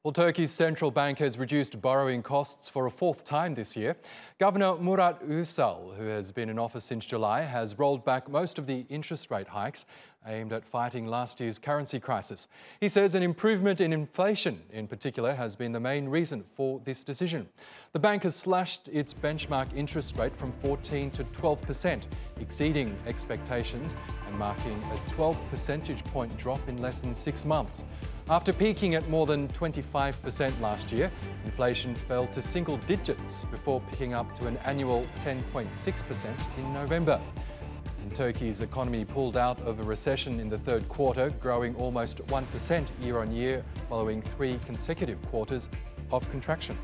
Well, Turkey's central bank has reduced borrowing costs for a fourth time this year. Governor Murat Uysal, who has been in office since July, has rolled back most of the interest rate hikes aimed at fighting last year's currency crisis. He says an improvement in inflation, in particular, has been the main reason for this decision. The bank has slashed its benchmark interest rate from 14 to 12%, exceeding expectations and marking a 12 percentage point drop in less than 6 months. After peaking at more than 25% last year, inflation fell to single digits before picking up to an annual 10.6% in November. And Turkey's economy pulled out of a recession in the third quarter, growing almost 1% year on year, following 3 consecutive quarters of contraction.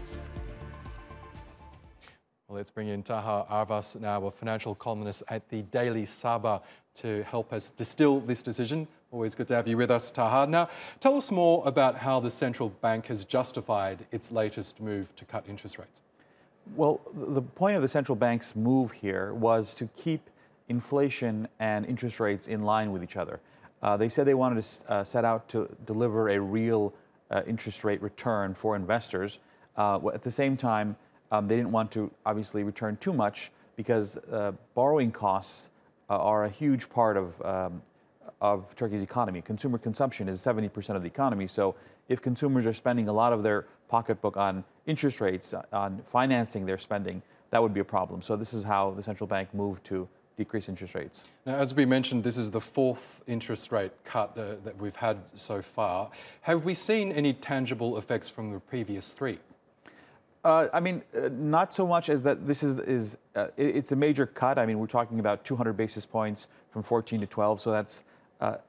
Well, let's bring in Taha Arvas now, a financial columnist at the Daily Sabah, to help us distill this decision. Always good to have you with us, Taha. Now, tell us more about how the central bank has justified its latest move to cut interest rates. Well, the point of the central bank's move here was to keep inflation and interest rates in line with each other. They said they wanted to set out to deliver a real interest rate return for investors. At the same time, they didn't want to obviously return too much because borrowing costs are a huge part of Turkey's economy. Consumer consumption is 70% of the economy. So if consumers are spending a lot of their pocketbook on interest rates, on financing their spending, that would be a problem. So this is how the central bank moved to decrease interest rates. Now, as we mentioned, this is the fourth interest rate cut that we've had so far. Have we seen any tangible effects from the previous 3? Not so much as that this it's a major cut. I mean, we're talking about 200 basis points from 14 to 12. So that's,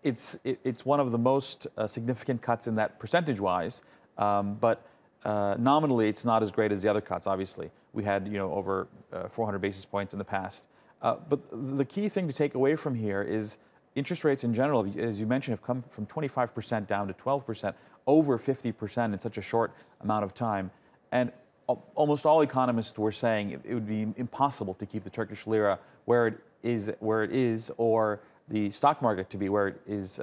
it's one of the most significant cuts in that percentage-wise. But nominally, it's not as great as the other cuts, obviously. We had, over 400 basis points in the past. But the key thing to take away from here is interest rates in general, as you mentioned, have come from 25% down to 12%, over 50% in such a short amount of time. And almost all economists were saying it would be impossible to keep the Turkish lira where it is, or the stock market to be where it is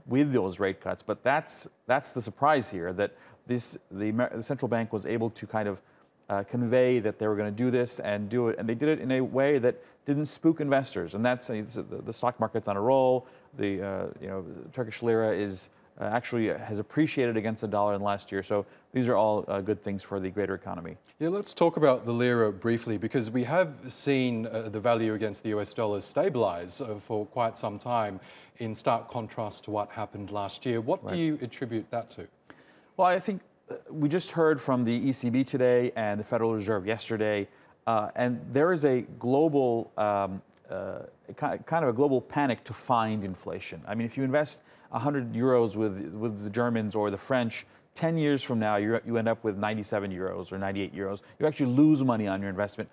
with those rate cuts. But that's the surprise here, that the central bank was able to kind of convey that they were going to do this and do it, and they did it in a way that didn't spook investors. And that's the stock market's on a roll. The Turkish lira is actually has appreciated against the dollar in the last year. So these are all good things for the greater economy. Yeah, let's talk about the lira briefly, because we have seen the value against the US dollar stabilize for quite some time, in stark contrast to what happened last year. What do you attribute that to? Well, I think we just heard from the ECB today and the Federal Reserve yesterday, and there is a global, kind of a global panic to find inflation. I mean, if you invest 100 euros with the Germans or the French, 10 years from now, you end up with 97 euros or 98 euros. You actually lose money on your investment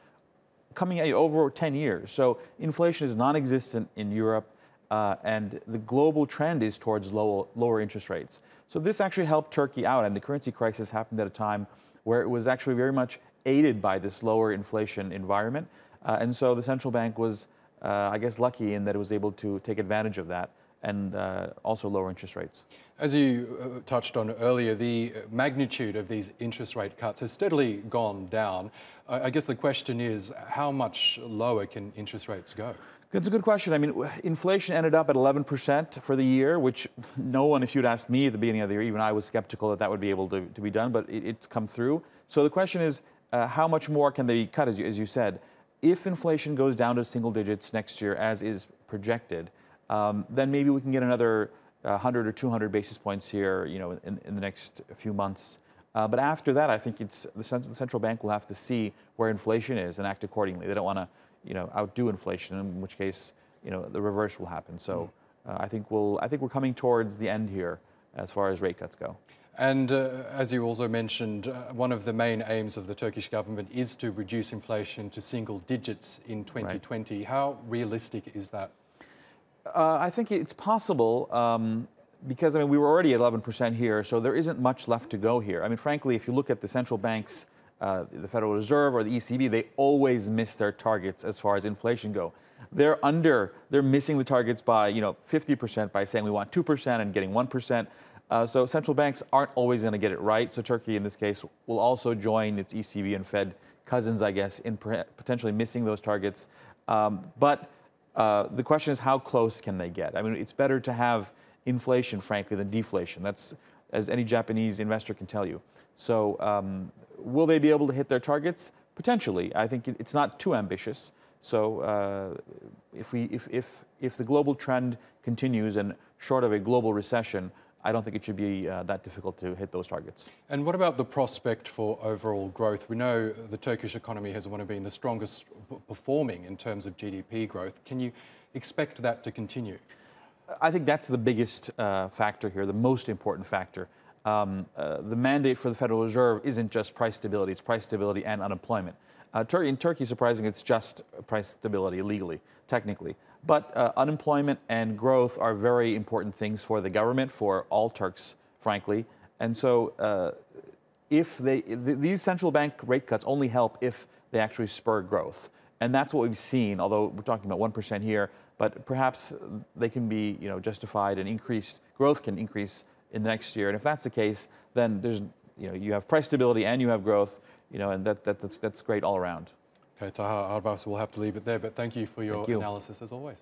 coming at you over 10 years. So inflation is non-existent in Europe, and the global trend is towards lower interest rates. So this actually helped Turkey out, and the currency crisis happened at a time where it was actually very much aided by this lower inflation environment. And so the central bank was, I guess, lucky in that it was able to take advantage of that, and also lower interest rates. As you touched on earlier, the magnitude of these interest rate cuts has steadily gone down. I guess the question is, how much lower can interest rates go? That's a good question. I mean, inflation ended up at 11% for the year, which no one, if you'd asked me at the beginning of the year, even I was skeptical that that would be able to be done, but it's come through. So the question is, how much more can they cut, as you said? If inflation goes down to single digits next year, as is projected, then maybe we can get another 100 or 200 basis points here, in the next few months. But after that, I think the central bank will have to see where inflation is and act accordingly. They don't want to, outdo inflation, in which case, the reverse will happen. So I think we're coming towards the end here as far as rate cuts go. And as you also mentioned, one of the main aims of the Turkish government is to reduce inflation to single digits in 2020. Right. How realistic is that? I think it's possible because, we were already at 11% here, so there isn't much left to go here. I mean, frankly, if you look at the central banks, the Federal Reserve or the ECB, they always miss their targets as far as inflation go. They're missing the targets by, 50% by saying we want 2% and getting 1%. So central banks aren't always going to get it right. So Turkey, in this case, will also join its ECB and Fed cousins, I guess, in potentially missing those targets. But the question is, how close can they get? I mean, it's better to have inflation, frankly, than deflation. That's, as any Japanese investor can tell you. So will they be able to hit their targets? Potentially. I think it's not too ambitious. So if the global trend continues and short of a global recession, I don't think it should be that difficult to hit those targets. And what about the prospect for overall growth? We know the Turkish economy has one of been the strongest performing in terms of GDP growth. Can you expect that to continue? I think that's the biggest factor here, the most important factor. The mandate for the Federal Reserve isn't just price stability, it's price stability and unemployment. In Turkey, surprisingly, it's just price stability legally, technically. But unemployment and growth are very important things for the government, for all Turks, frankly. And so these central bank rate cuts only help if they actually spur growth. And that's what we've seen, although we're talking about 1% here, but perhaps they can be justified and increased, growth can increase in the next year. And if that's the case, then there's, you have price stability and you have growth, and that's great all around. Okay, Taha Arvas, we'll have to leave it there, but thank you for your analysis as always.